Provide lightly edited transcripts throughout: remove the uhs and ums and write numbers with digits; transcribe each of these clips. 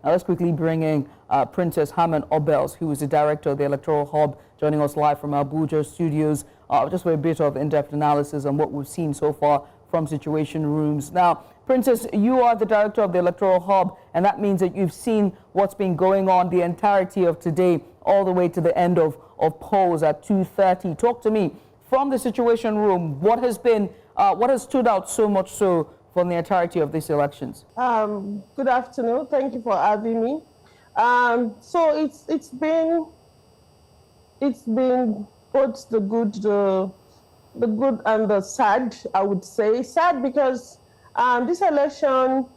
Now let's quickly bring in Princess Hamman Obels, who is the director of the Electoral Hub, joining us live from Abuja studios, just for a bit of in-depth analysis on what we've seen so far from Situation Rooms. Now, Princess, you are the director of the Electoral Hub, and that means that you've seen what's been going on the entirety of today, all the way to the end of polls at 2:30. Talk to me from the Situation Room. What has stood out so much so from the entirety of these elections? Good afternoon. Thank you for having me. So it's been both the good and the sad, I would say. Sad because this election,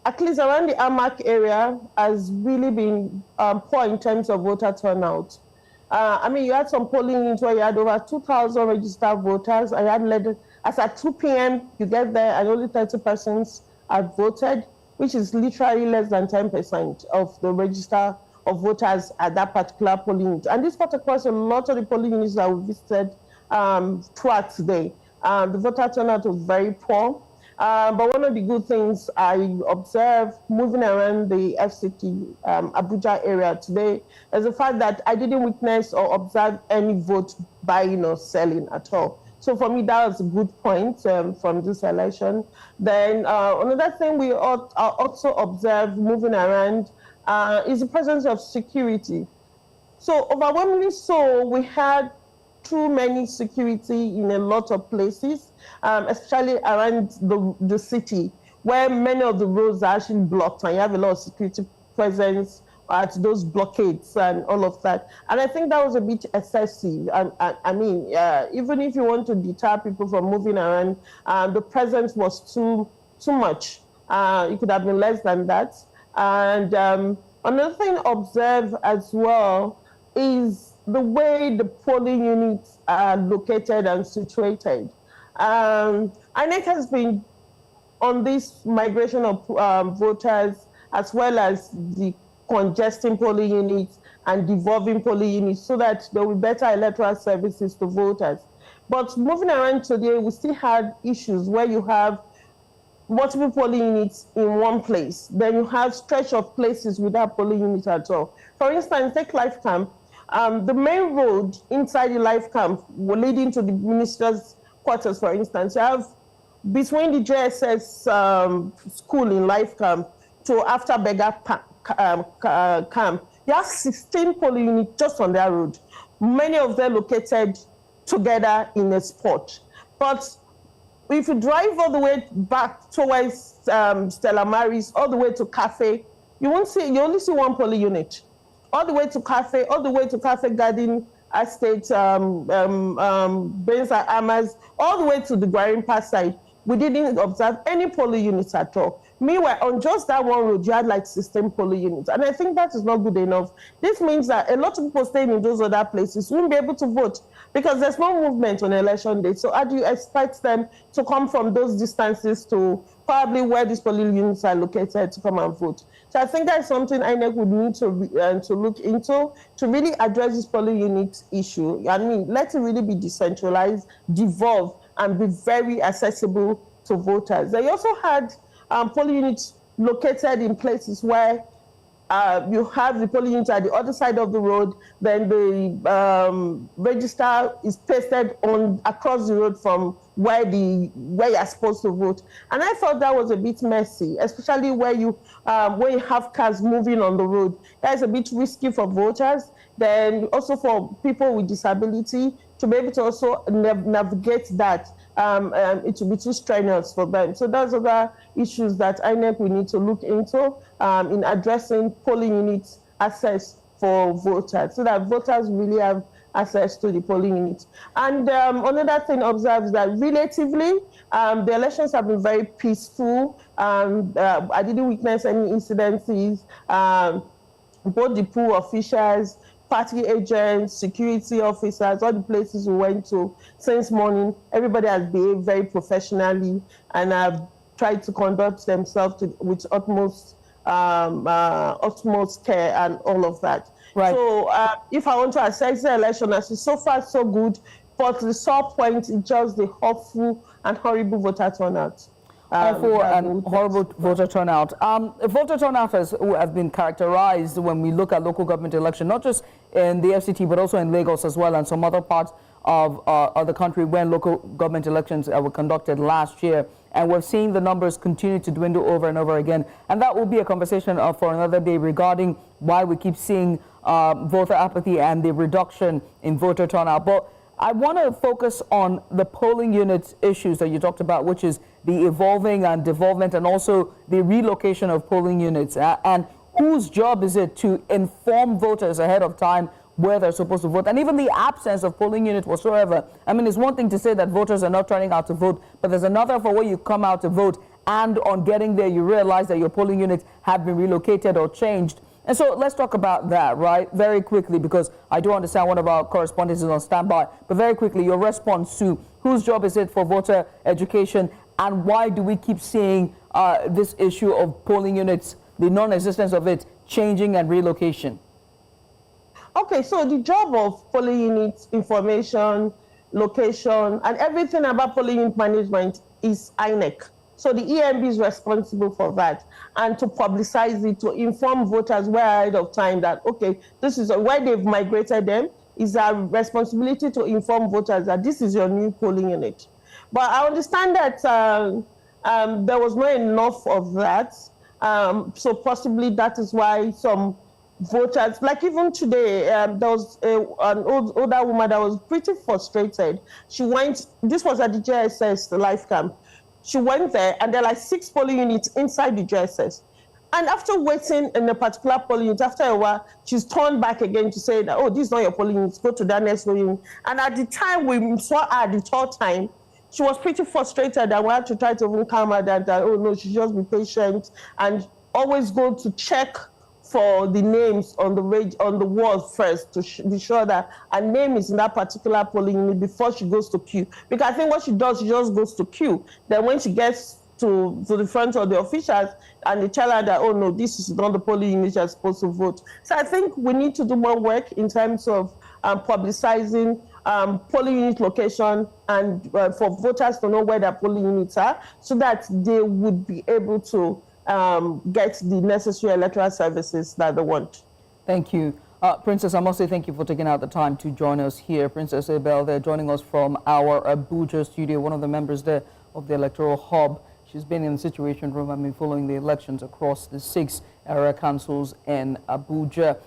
at least around the Amac area, has really been poor in terms of voter turnout. I mean, you had some polling units where you had over 2,000 registered voters. I had led, as at 2 p.m., you get there and only 30 persons had voted, which is literally less than 10% of the register of voters at that particular polling unit. And this cut across a lot of the polling units that we visited throughout today. The voter turnout was very poor. But one of the good things I observed moving around the FCT Abuja area today is the fact that I didn't witness or observe any vote buying or selling at all. So for me, that was a good point from this election. Then another thing we also observed moving around is the presence of security. So overwhelmingly so, we had too many security in a lot of places, especially around the city, where many of the roads are actually blocked, and you have a lot of security presence at those blockades and all of that. And I think that was a bit excessive. I mean, even if you want to deter people from moving around, the presence was too much. It could have been less than that. And another thing observed as well is the way the polling units are located and situated. INEC has been on this migration of voters, as well as the congesting polling units and devolving polling units, so that there will be better electoral services to voters. But moving around today, we still had issues where you have multiple polling units in one place. Then you have stretch of places without polling units at all. For instance, take Life Camp. The main road inside the Life Camp leading to the minister's quarters, for instance, you have between the JSS school in Life Camp to after Beggar Camp, you have 16 polling units just on that road. Many of them located together in a spot. But if you drive all the way back towards Stella Maris, all the way to Cafe, you only see one polling unit. All the way to Cafe Garden Estate, Benz Amas, all the way to the Guarin Pass side. We didn't observe any polling units at all. Meanwhile, on just that one road, you had like 16 polling units. And I think that is not good enough. This means that a lot of people staying in those other places won't be able to vote because there's no movement on election day. So how do you expect them to come from those distances to probably where these polling units are located to come and vote? So I think that's something INEC would need to look into to really address this polling unit issue. I mean, let it really be decentralized, devolve, and be very accessible to voters. They also had polling units located in places where you have the polling unit at the other side of the road, then the register is pasted on across the road from where you're supposed to vote. And I thought that was a bit messy, especially where you have cars moving on the road. That is a bit risky for voters. Then also for people with disability to be able to also navigate that. It will be too strenuous for them. So those are the issues that INEC will need to look into in addressing polling units access for voters, so that voters really have access to the polling units. And another thing observed is that relatively, the elections have been very peaceful. I didn't witness any incidences. Both the pool officials, party agents, security officers, all the places we went to since morning, everybody has behaved very professionally and have tried to conduct themselves with utmost care and all of that. Right. So if I want to assess the election, as it's so far so good, but the sore point is just the hurtful and horrible voter turnout. For an horrible voter turnout. Voter turnout has been characterized when we look at local government election, not just in the FCT, but also in Lagos as well, and some other parts of the country when local government elections were conducted last year. And we're seeing the numbers continue to dwindle over and over again. And that will be a conversation for another day regarding why we keep seeing voter apathy and the reduction in voter turnout. But I want to focus on the polling unit issues that you talked about, which is the evolving and devolvement and also the relocation of polling units. And whose job is it to inform voters ahead of time where they're supposed to vote, and even the absence of polling unit whatsoever. I mean, it's one thing to say that voters are not turning out to vote, but there's another for where you come out to vote and on getting there you realize that your polling units have been relocated or changed. And so let's talk about that, right, very quickly, because I do understand one of our correspondents is on standby. But very quickly, your response to whose job is it for voter education, and why do we keep seeing this issue of polling units, the non-existence of it, changing and relocation? Okay, so the job of polling units, information, location, and everything about polling unit management is INEC. So the EMB is responsible for that, and to publicize it, to inform voters well ahead of time that, okay, this is why they've migrated them. It's our responsibility to inform voters that this is your new polling unit. But I understand that there was not enough of that. So possibly that is why some voters, like even today, there was an older woman that was pretty frustrated. She went, this was at the JSS, the life camp. She went there, and there are like 6 polling units inside the JSS. And after waiting in a particular polling unit, after a while, she's turned back again to say that, oh, this is not your polling unit, go to that next polling unit. And at the time we saw her the third time, she was pretty frustrated, and we had to try to even calm her down that, oh no, she just be patient and always go to check for the names on the wall first to be sure that her name is in that particular polling unit before she goes to queue. Because I think what she does, she just goes to queue. Then when she gets to the front of the officials and they tell her that, oh no, this is not the polling unit you're supposed to vote. So I think we need to do more work in terms of publicizing polling unit location and for voters to know where their polling units are, so that they would be able to get the necessary electoral services that they want. Thank you. Princess, I must say thank you for taking out the time to join us here. Princess Obels, they're joining us from our Abuja studio, one of the members there of the Electoral Hub. She's been in the Situation Room and been following the elections across the 6 area councils in Abuja.